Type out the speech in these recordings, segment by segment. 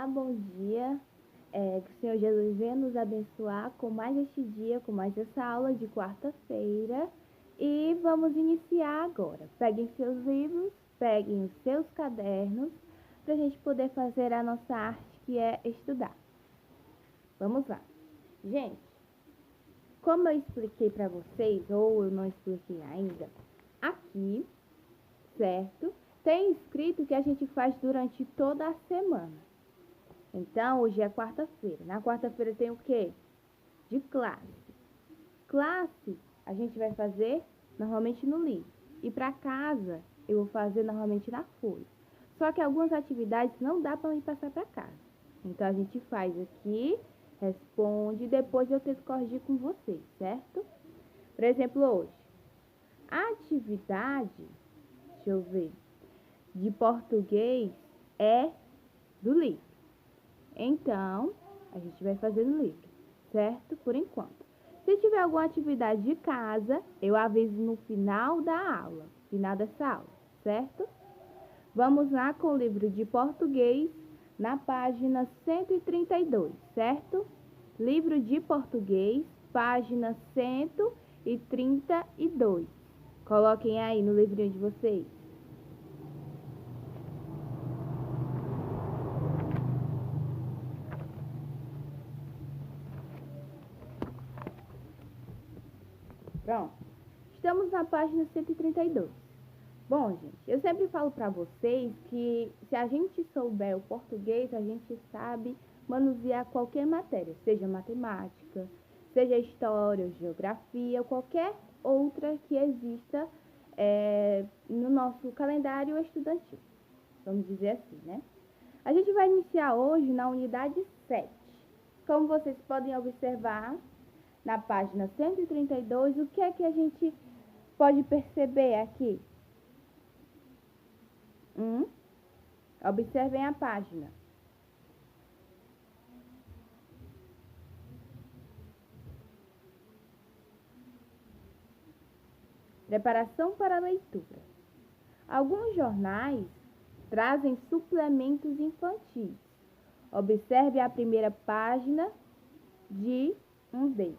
bom dia. Que o Senhor Jesus venha nos abençoar com mais este dia, com mais essa aula de quarta-feira. E vamos iniciar agora. Peguem seus livros, peguem os seus cadernos, para a gente poder fazer a nossa arte, que é estudar. Vamos lá. Gente, como eu expliquei para vocês, ou eu não expliquei ainda, aqui, certo? Tem escrito que a gente faz durante toda a semana. Então, hoje é quarta-feira. Na quarta-feira tem o quê? De classe. Classe, a gente vai fazer normalmente no livro. E para casa, eu vou fazer normalmente na folha. Só que algumas atividades não dá para me passar para casa. Então, a gente faz aqui, responde, depois eu tento corrigir com vocês, certo? Por exemplo, hoje, a atividade, deixa eu ver, de português é do livro. Então, a gente vai fazer no livro, certo? Por enquanto. Se tiver alguma atividade de casa, eu aviso no final da aula, final dessa aula, certo? Vamos lá com o livro de português, na página 132, certo? Livro de português, página 132. Coloquem aí no livrinho de vocês. Pronto. Estamos na página 132. Bom, gente, eu sempre falo para vocês que se a gente souber o português, a gente sabe manusear qualquer matéria, seja matemática, seja história, geografia, ou qualquer outra que exista no nosso calendário estudantil. Vamos dizer assim, né? A gente vai iniciar hoje na unidade 7. Como vocês podem observar, na página 132, o que é que a gente pode perceber aqui? Observem a página. Preparação para a leitura. Alguns jornais trazem suplementos infantis. Observe a primeira página de um deles,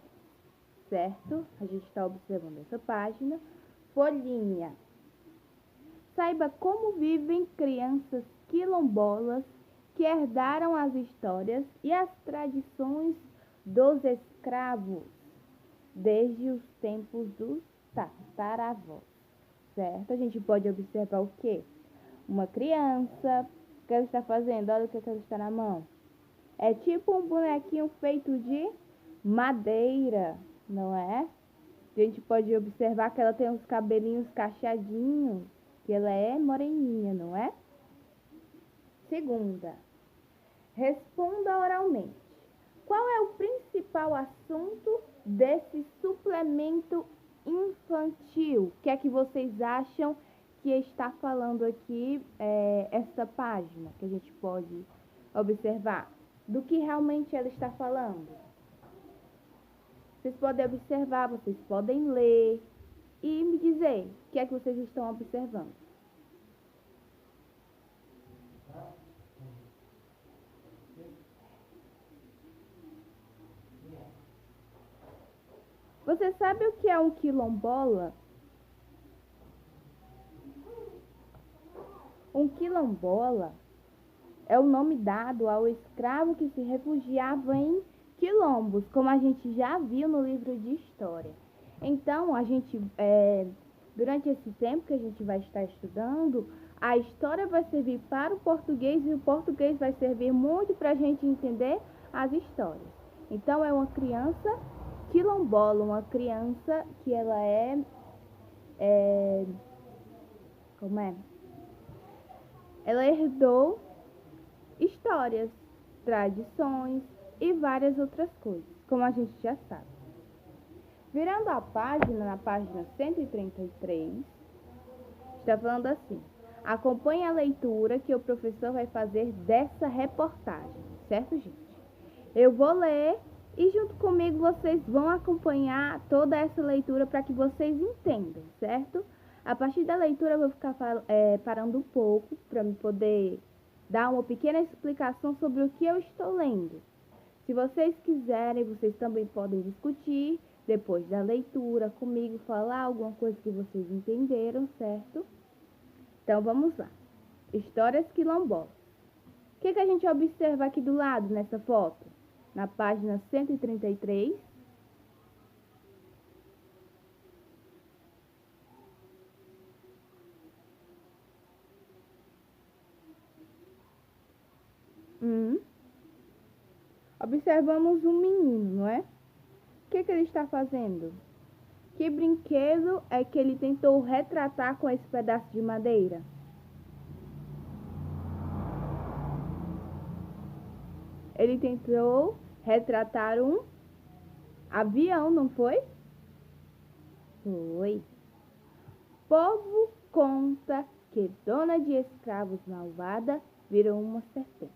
certo? A gente está observando essa página. Folhinha. Saiba como vivem crianças quilombolas que herdaram as histórias e as tradições dos escravos desde os tempos dos tataravós, certo? A gente pode observar o quê? Uma criança, o que ela está fazendo? Olha o que ela está na mão. É tipo um bonequinho feito de madeira, não é? A gente pode observar que ela tem uns cabelinhos cacheadinhos, que ela é moreninha, não é? Segunda, responda oralmente. Qual é o principal assunto desse suplemento infantil? O que é que vocês acham que está falando aqui essa página, que a gente pode observar? Do que realmente ela está falando? Vocês podem observar, vocês podem ler e me dizer o que é que vocês estão observando. Você sabe o que é um quilombola? Um quilombola é o nome dado ao escravo que se refugiava em quilombos, como a gente já viu no livro de história. Então, a gente, durante esse tempo que a gente vai estar estudando, a história vai servir para o português e o português vai servir muito para a gente entender as histórias. Então, é uma criança quilombola, uma criança que ela ela herdou histórias, tradições e várias outras coisas, como a gente já sabe. Virando a página, na página 133, está falando assim: acompanhe a leitura que o professor vai fazer dessa reportagem, certo, gente? Eu vou ler e junto comigo vocês vão acompanhar toda essa leitura para que vocês entendam, certo? A partir da leitura eu vou ficar parando um pouco para me poder dar uma pequena explicação sobre o que eu estou lendo. Se vocês quiserem, vocês também podem discutir depois da leitura comigo, falar alguma coisa que vocês entenderam, certo? Então vamos lá. Histórias quilombolas. O que a gente observa aqui do lado nessa foto? Na página 133. Observamos um menino, não é? O que ele está fazendo? Que brinquedo é que ele tentou retratar com esse pedaço de madeira? Ele tentou retratar um avião, não foi? Foi. Povo conta que dona de escravos malvada virou uma serpente.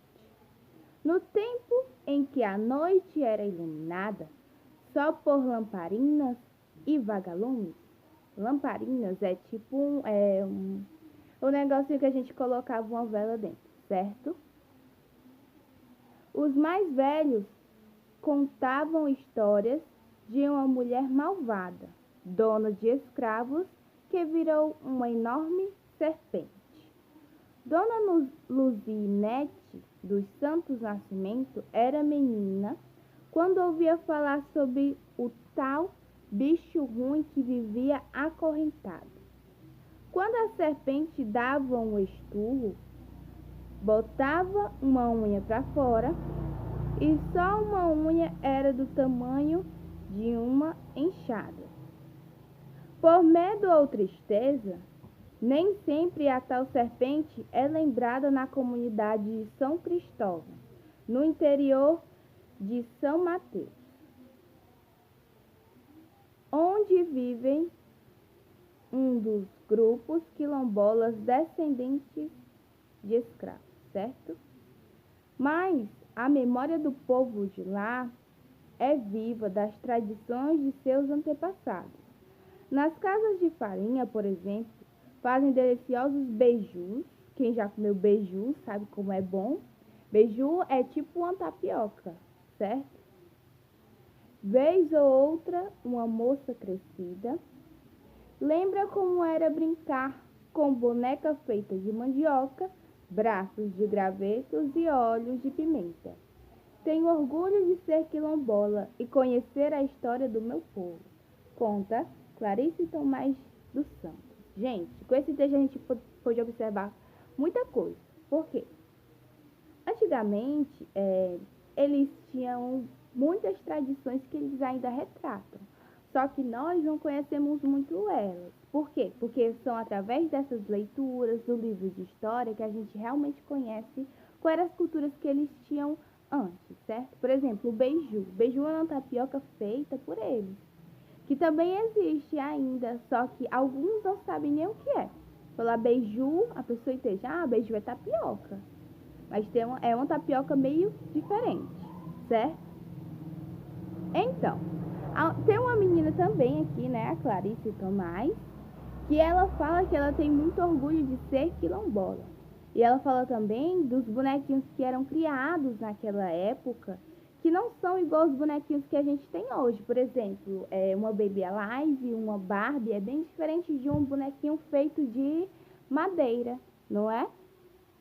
No tempo em que a noite era iluminada só por lamparinas e vagalumes, lamparinas é tipo um negocinho que a gente colocava uma vela dentro, certo? Os mais velhos contavam histórias de uma mulher malvada, dona de escravos, que virou uma enorme serpente. Dona Luzinete dos Santos Nascimento era menina quando ouvia falar sobre o tal bicho ruim que vivia acorrentado. Quando a serpente dava um esturro, botava uma unha para fora e só uma unha era do tamanho de uma enxada. Por medo ou tristeza, nem sempre a tal serpente é lembrada na comunidade de São Cristóvão, no interior de São Mateus, onde vivem um dos grupos quilombolas descendentes de escravos, certo? Mas a memória do povo de lá é viva das tradições de seus antepassados. Nas casas de farinha, por exemplo, fazem deliciosos beijus. Quem já comeu beiju sabe como é bom. Beiju é tipo uma tapioca, certo? Vez ou outra, uma moça crescida lembra como era brincar com boneca feita de mandioca, braços de gravetos e olhos de pimenta. Tenho orgulho de ser quilombola e conhecer a história do meu povo. Conta Clarice Tomás dos Santos. Gente, com esse texto a gente pôde observar muita coisa. Por quê? Antigamente, eles tinham muitas tradições que eles ainda retratam. Só que nós não conhecemos muito elas. Por quê? Porque são através dessas leituras do livro de história que a gente realmente conhece quais eram as culturas que eles tinham antes, certo? Por exemplo, o beiju. O beiju é uma tapioca feita por eles, que também existe ainda, só que alguns não sabem nem o que é. Falar beiju, a pessoa entende, beiju é tapioca. Mas é uma tapioca meio diferente, certo? Então, tem uma menina também aqui, né, a Clarice Tomás, que ela fala que ela tem muito orgulho de ser quilombola. E ela fala também dos bonequinhos que eram criados naquela época, que não são igual os bonequinhos que a gente tem hoje. Por exemplo, uma Baby Alive, uma Barbie, é bem diferente de um bonequinho feito de madeira, não é?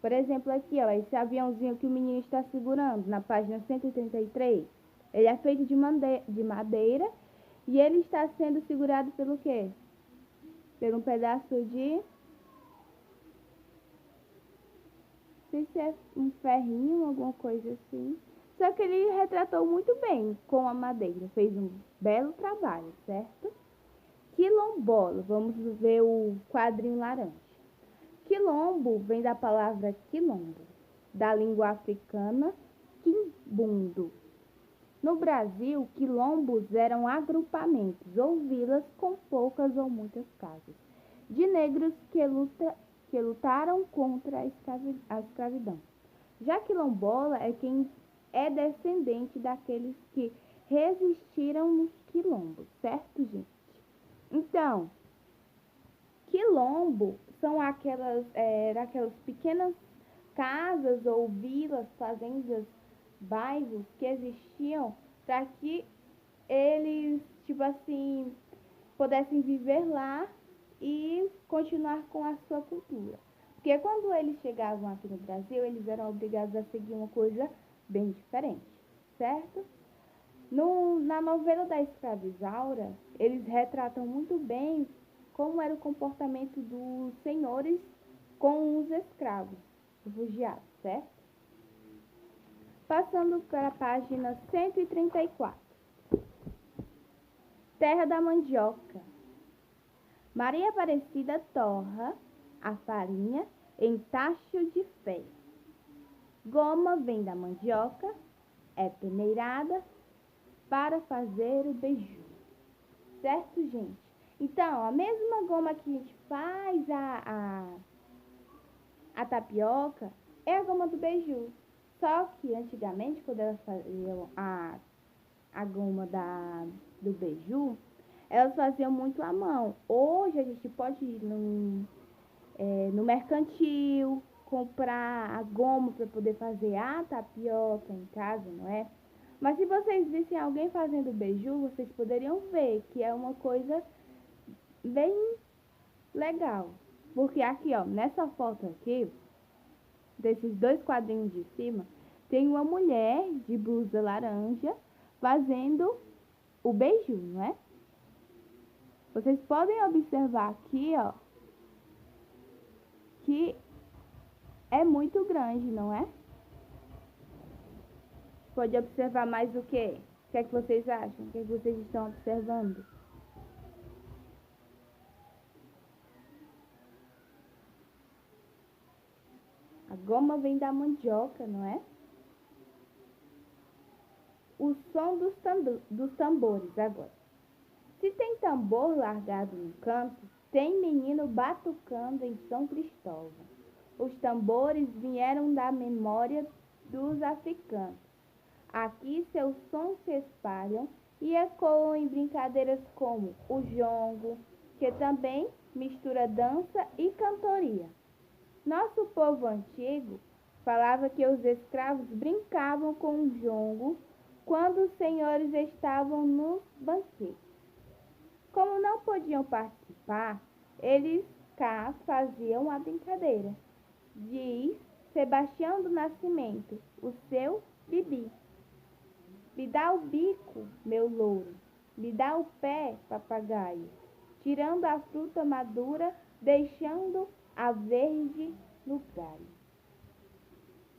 Por exemplo, aqui, ó, esse aviãozinho que o menino está segurando, na página 133. Ele é feito de madeira e ele está sendo segurado pelo quê? Por um pedaço de... Não sei se é um ferrinho, alguma coisa assim. Só que ele retratou muito bem com a madeira. Fez um belo trabalho, certo? Quilombola. Vamos ver o quadrinho laranja. Quilombo vem da palavra quilombo, da língua africana quimbundo. No Brasil, quilombos eram agrupamentos ou vilas com poucas ou muitas casas, de negros que lutaram contra a escravidão. Já quilombola é quem é descendente daqueles que resistiram nos quilombos, certo, gente? Então, quilombo são aquelas pequenas casas ou vilas, fazendas, bairros que existiam para que eles, tipo assim, pudessem viver lá e continuar com a sua cultura. Porque quando eles chegavam aqui no Brasil, eles eram obrigados a seguir uma coisa bem diferente, certo? Na novela da Escravizaura, eles retratam muito bem como era o comportamento dos senhores com os escravos, refugiados, certo? Passando para a página 134. Terra da mandioca. Maria Aparecida torra a farinha em tacho de ferro. Goma vem da mandioca, é peneirada para fazer o beiju. Certo, gente? Então, a mesma goma que a gente faz a tapioca é a goma do beiju. Só que antigamente, quando elas faziam a goma do beiju, elas faziam muito à mão. Hoje a gente pode ir no mercantil, comprar a goma para poder fazer a tapioca em casa, não é? Mas se vocês vissem alguém fazendo beiju, vocês poderiam ver que é uma coisa bem legal. Porque aqui, ó, nessa foto aqui, desses dois quadrinhos de cima, tem uma mulher de blusa laranja fazendo o beiju, não é? Vocês podem observar aqui, ó, que é muito grande, não é? Pode observar mais o quê? O que é que vocês acham? O que é que vocês estão observando? A goma vem da mandioca, não é? O som dos tambores agora. Se tem tambor largado no canto, tem menino batucando em São Cristóvão. Os tambores vieram da memória dos africanos. Aqui seus sons se espalham e ecoam em brincadeiras como o jongo, que também mistura dança e cantoria. Nosso povo antigo falava que os escravos brincavam com o jongo quando os senhores estavam nos banquetes. Como não podiam participar, eles cá faziam a brincadeira. Diz Sebastião do Nascimento, o seu Bibi. Me dá o bico, meu louro, me dá o pé, papagaio, tirando a fruta madura, deixando a verde no galho.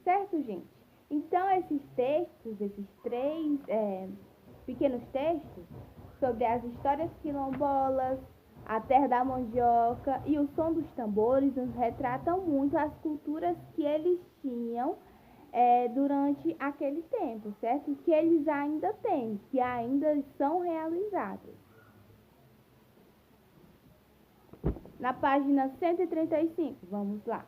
Certo, gente? Então, esses textos, esses três pequenos textos sobre as histórias quilombolas, a terra da mandioca e o som dos tambores nos retratam muito as culturas que eles tinham durante aquele tempo, certo? Que eles ainda têm, que ainda são realizadas. Na página 135, vamos lá.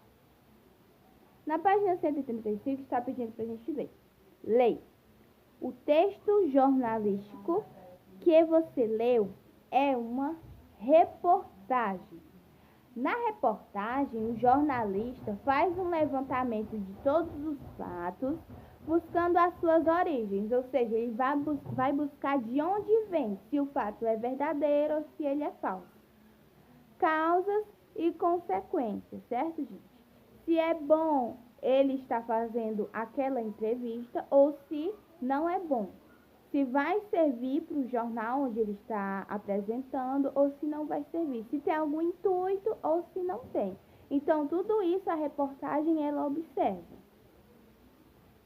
Na página 135 está pedindo para a gente ler. Leia. O texto jornalístico que você leu é uma reportagem. Na reportagem, o jornalista faz um levantamento de todos os fatos, buscando as suas origens, ou seja, ele vai buscar de onde vem, se o fato é verdadeiro ou se ele é falso. Causas e consequências, certo, gente? Se é bom ele está fazendo aquela entrevista ou se não é bom. Se vai servir para o jornal onde ele está apresentando ou se não vai servir. Se tem algum intuito ou se não tem. Então, tudo isso a reportagem ela observa.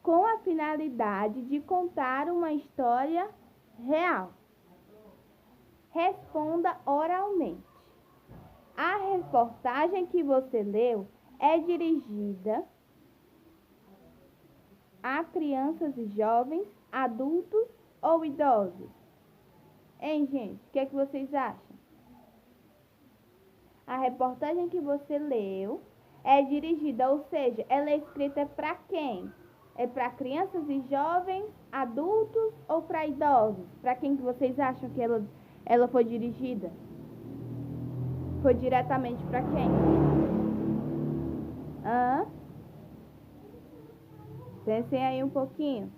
Com a finalidade de contar uma história real. Responda oralmente. A reportagem que você leu é dirigida a crianças e jovens, adultos ou idosos? Hein, gente? O que é que vocês acham? A reportagem que você leu é dirigida, ou seja, ela é escrita para quem? É para crianças e jovens, adultos ou para idosos? Para quem que vocês acham que ela foi dirigida? Foi diretamente para quem? Pensem aí um pouquinho.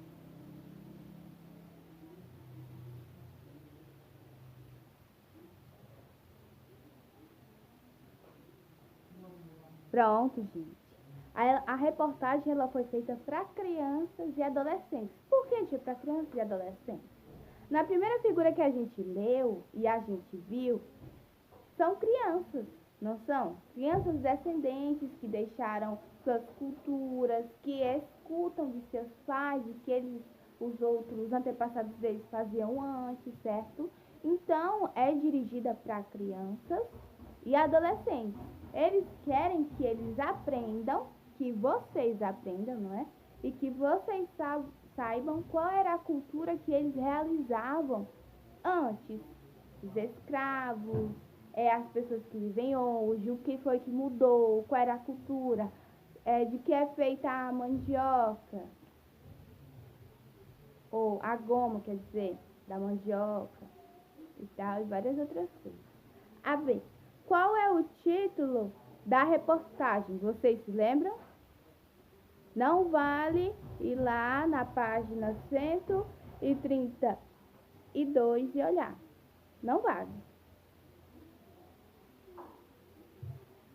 Pronto, gente. A reportagem ela foi feita para crianças e adolescentes. Por que, tia, para crianças e adolescentes? Na primeira figura que a gente leu e a gente viu, são crianças, não são? Crianças descendentes que deixaram suas culturas, que escutam de seus pais, o que os outros antepassados deles faziam antes, certo? Então, é dirigida para crianças e adolescentes. Eles querem que eles aprendam, que vocês aprendam, não é? E que vocês saibam qual era a cultura que eles realizavam antes. Os escravos, as pessoas que vivem hoje, o que foi que mudou, qual era a cultura, de que é feita a mandioca, ou a goma, quer dizer, da mandioca e tal, e várias outras coisas. A ver, qual é o título da reportagem? Vocês se lembram? Não vale ir lá na página 132 e olhar. Não vale.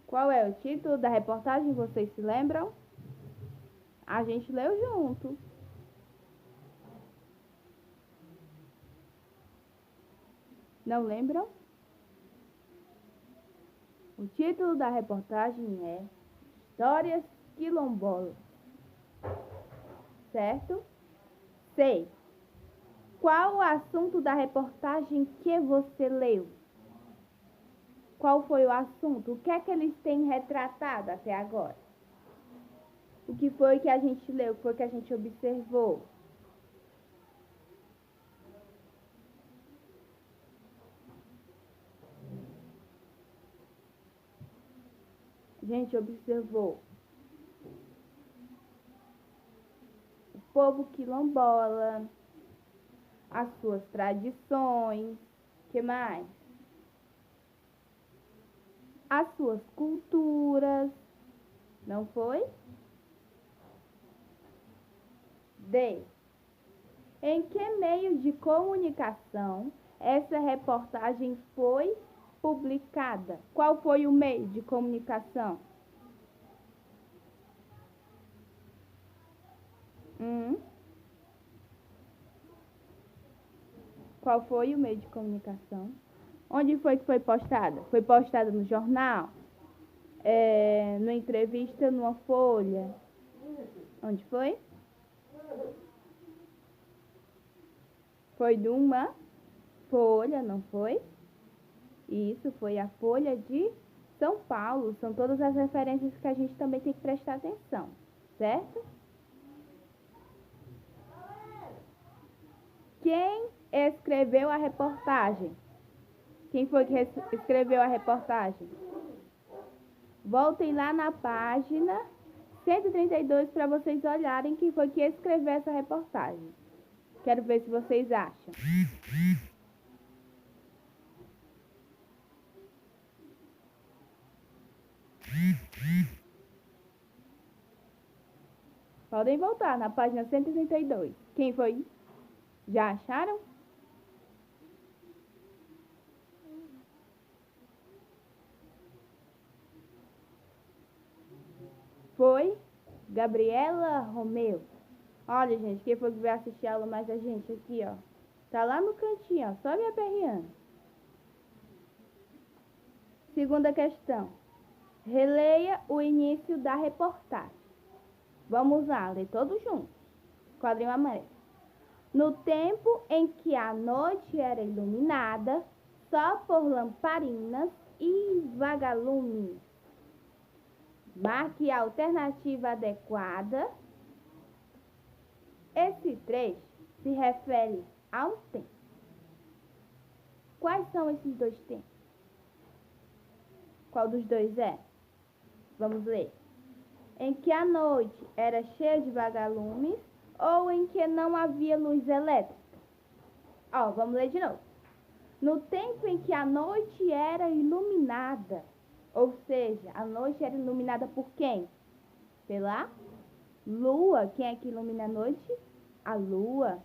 Qual é o título da reportagem? Vocês se lembram? A gente leu junto. Não lembram? O título da reportagem é Histórias Quilombolas. Certo? Sei. Qual o assunto da reportagem que você leu? Qual foi o assunto? O que é que eles têm retratado até agora? O que foi que a gente leu? O que foi que a gente observou? A gente observou o povo quilombola, as suas tradições, que mais? As suas culturas, não foi? D. Em que meio de comunicação essa reportagem foi publicada? Qual foi o meio de comunicação? Qual foi o meio de comunicação? Onde foi que foi postada? Foi postada no jornal? Numa entrevista, numa folha? Onde foi? Foi de uma folha, não foi? Isso foi a Folha de São Paulo. São todas as referências que a gente também tem que prestar atenção, certo? Quem escreveu a reportagem? Quem foi que escreveu a reportagem? Voltem lá na página 132 para vocês olharem quem foi que escreveu essa reportagem. Quero ver se vocês acham. Podem voltar na página 132. Quem foi? Já acharam? Foi Gabriela Romeu. Olha, gente, quem for que vai assistir a aula mais a gente aqui, ó. Tá lá no cantinho, ó, só me aperreando. Segunda questão. Releia o início da reportagem. Vamos lá, ler todos juntos. Quadrinho amarelo. No tempo em que a noite era iluminada só por lamparinas e vagalumes. Marque a alternativa adequada. Esse trecho se refere a um tempo. Quais são esses dois tempos? Qual dos dois é? Vamos ler. Em que a noite era cheia de vagalumes ou em que não havia luz elétrica? Ó, vamos ler de novo. No tempo em que a noite era iluminada, ou seja, a noite era iluminada por quem? Pela Lua, quem é que ilumina a noite? A lua.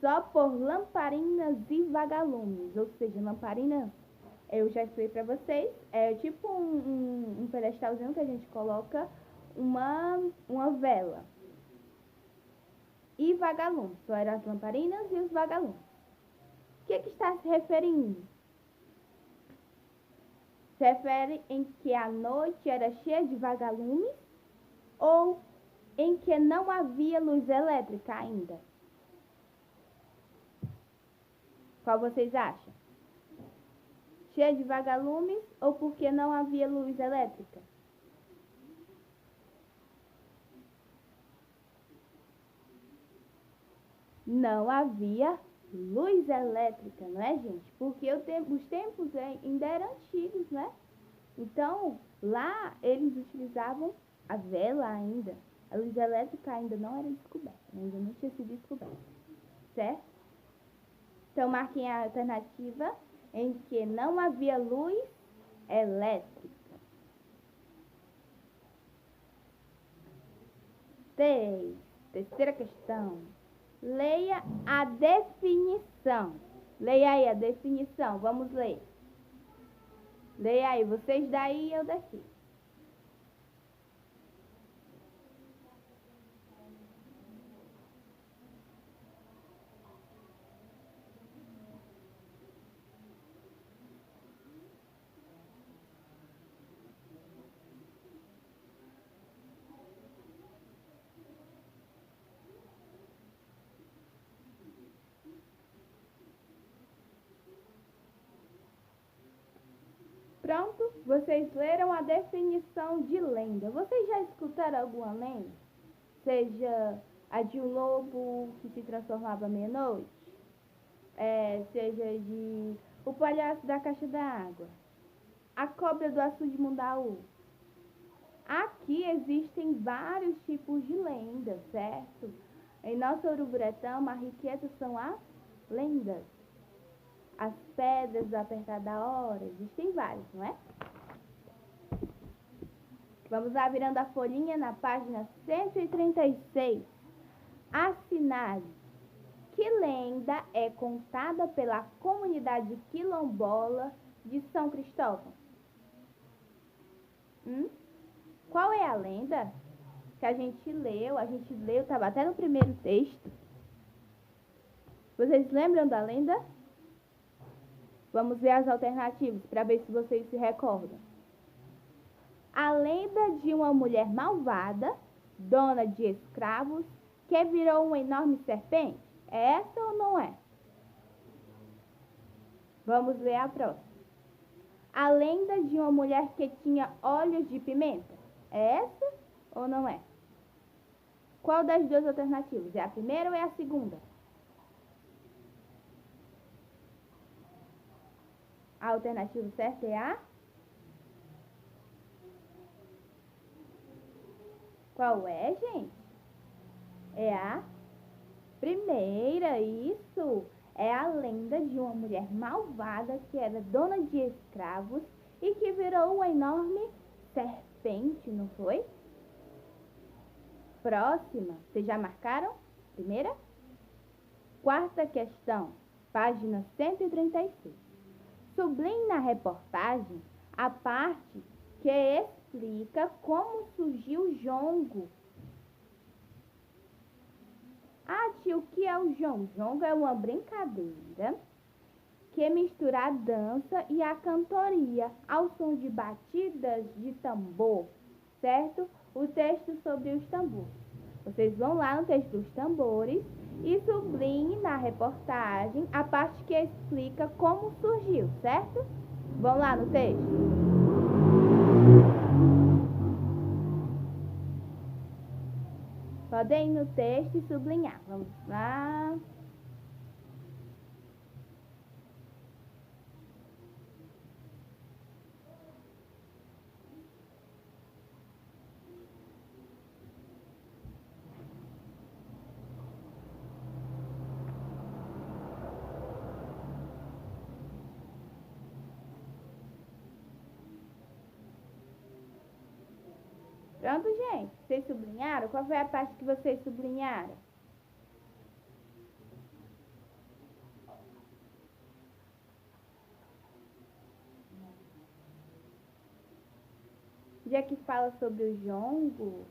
Só por lamparinas e vagalumes, ou seja, lamparina, eu já expliquei para vocês, é tipo um pedestalzinho que a gente coloca uma vela. E vagalumes, só eram as lamparinas e os vagalumes. O que está se referindo? Se refere em que a noite era cheia de vagalumes ou em que não havia luz elétrica ainda? Qual vocês acham? Cheia de vagalumes ou porque não havia luz elétrica? Não havia luz elétrica, não é, gente? Porque os tempos ainda eram antigos, né? Então, lá eles utilizavam a vela ainda. A luz elétrica ainda não era descoberta, ainda não tinha sido descoberta, certo? Então, marquem a alternativa em que não havia luz elétrica. Terceira questão. Leia a definição. Leia aí a definição. Vamos ler. Leia aí, vocês daí e eu daqui. Pronto? Vocês leram a definição de lenda. Vocês já escutaram alguma lenda? Seja a de um lobo que se transformava à meia-noite? Seja de o palhaço da caixa d'água? A cobra do açude de Mundaú? Aqui existem vários tipos de lendas, certo? Em nosso Uruburetão, a riqueza são as lendas. As pedras do apertar da hora, existem vários, não é? Vamos lá, virando a folhinha na página 136. Assinale. Que lenda é contada pela comunidade quilombola de São Cristóvão? Qual é a lenda que a gente leu, estava até no primeiro texto. Vocês lembram da lenda? Vamos ver as alternativas para ver se vocês se recordam. A lenda de uma mulher malvada, dona de escravos, que virou uma enorme serpente. É essa ou não é? Vamos ler a próxima. A lenda de uma mulher que tinha olhos de pimenta. É essa ou não é? Qual das duas alternativas? É a primeira ou é a segunda? A alternativa certa é a... Qual é, gente? É a primeira, isso. É a lenda de uma mulher malvada que era dona de escravos e que virou uma enorme serpente, não foi? Próxima. Vocês já marcaram? Primeira? Quarta questão, página 136. Sublinhe na reportagem a parte que explica como surgiu o jongo. Ah, tio, o que é o jongo? Jongo é uma brincadeira que mistura a dança e a cantoria ao som de batidas de tambor, certo? O texto sobre os tambores. Vocês vão lá no texto dos tambores e sublinhe na reportagem a parte que explica como surgiu, certo? Vão lá no texto. Podem ir no texto e sublinhar. Vamos lá. Pronto, gente? Vocês sublinharam? Qual foi a parte que vocês sublinharam? Já que fala sobre o jongo,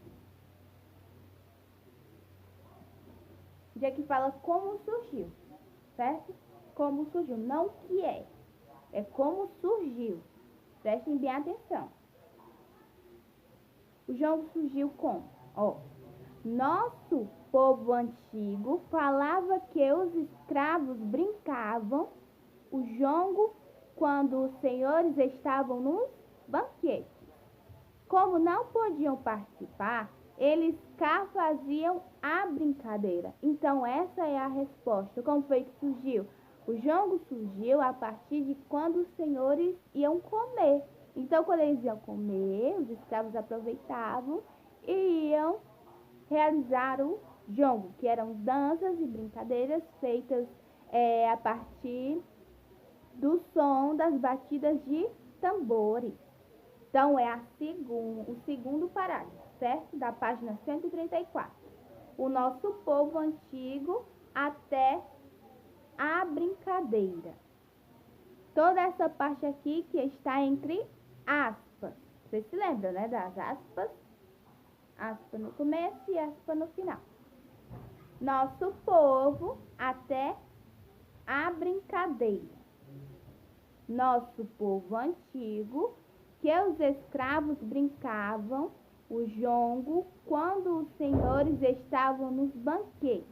já que fala como surgiu, certo? Como surgiu, não o que é como surgiu. Prestem bem atenção. O jongo surgiu como? Ó, nosso povo antigo falava que os escravos brincavam o jongo quando os senhores estavam nos banquetes. Como não podiam participar, eles cá faziam a brincadeira. Então, essa é a resposta. Como foi que surgiu? O jongo surgiu a partir de quando os senhores iam comer. Então, quando eles iam comer, os escravos aproveitavam e iam realizar o jongo, que eram danças e brincadeiras feitas a partir do som das batidas de tambores. Então, é o segundo parágrafo, certo? Da página 134. O nosso povo antigo até a brincadeira. Toda essa parte aqui que está entre aspas. Vocês se lembram, né? Das aspas. Aspa no começo e aspa no final. Nosso povo até a brincadeira. Nosso povo antigo, que os escravos brincavam o jongo quando os senhores estavam nos banquetes.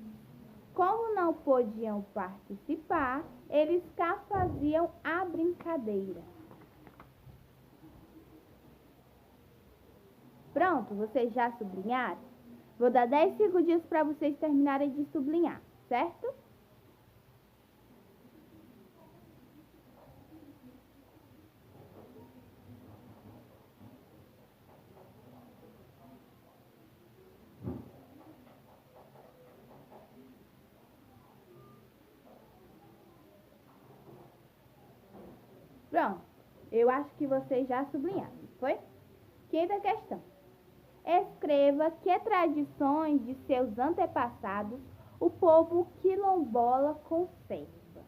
Como não podiam participar, eles cá faziam a brincadeira. Pronto, vocês já sublinharam? Vou dar 10 segundinhos para vocês terminarem de sublinhar, certo? Pronto, eu acho que vocês já sublinharam, foi? Quinta questão. Escreva que tradições de seus antepassados o povo quilombola conserva.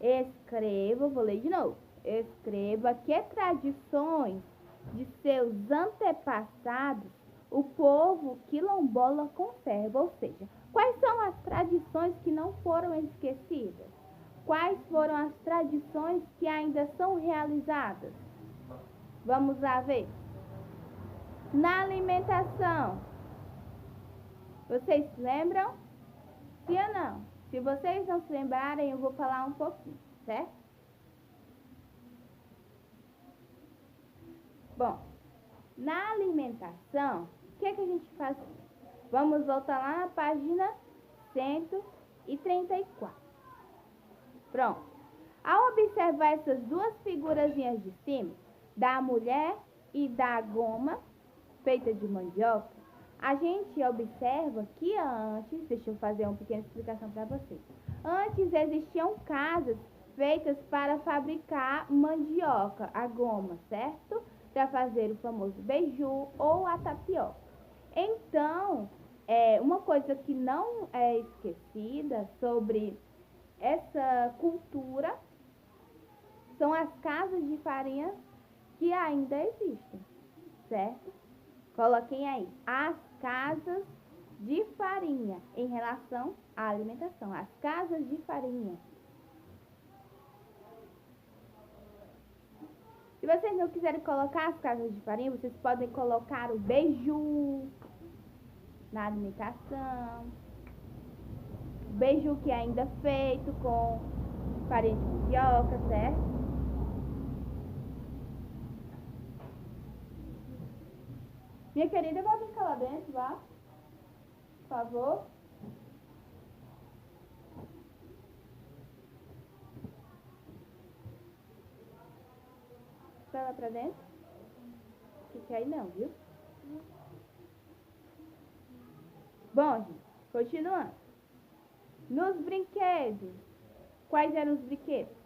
Escreva, vou ler de novo. Escreva que tradições de seus antepassados o povo quilombola conserva. Ou seja, quais são as tradições que não foram esquecidas? Quais foram as tradições que ainda são realizadas? Vamos lá ver. Na alimentação, vocês se lembram? Sim ou não? Se vocês não se lembrarem, eu vou falar um pouquinho, certo? Bom, na alimentação, o que é que a gente faz? Vamos voltar lá na página 134. Pronto. Ao observar essas duas figurazinhas de cima, da mulher e da goma, feita de mandioca, a gente observa que antes, deixa eu fazer uma pequena explicação para vocês. Antes existiam casas feitas para fabricar mandioca, a goma, certo? Para fazer o famoso beiju ou a tapioca. Então, uma coisa que não é esquecida sobre essa cultura são as casas de farinha que ainda existem, certo? Coloquem aí, as casas de farinha em relação à alimentação, as casas de farinha. Se vocês não quiserem colocar as casas de farinha, vocês podem colocar o beiju na alimentação. Beiju que é ainda feito com farinha de mandioca, certo? Minha querida, vai brincar lá dentro, vá. Por favor. Vai lá pra dentro. Fica aí não, viu? Bom, gente, continuando. Nos brinquedos. Quais eram os brinquedos?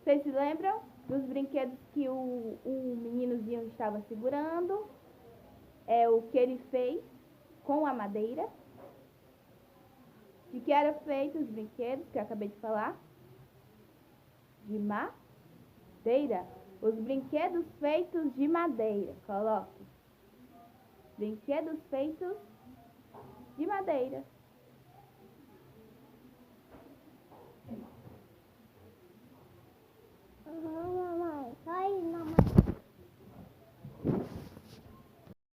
Vocês se lembram dos brinquedos que o meninozinho estava segurando? é o que ele fez com a madeira. De que eram feitos os brinquedos que eu acabei de falar? De madeira. Os brinquedos feitos de madeira. Coloque. Brinquedos feitos de madeira.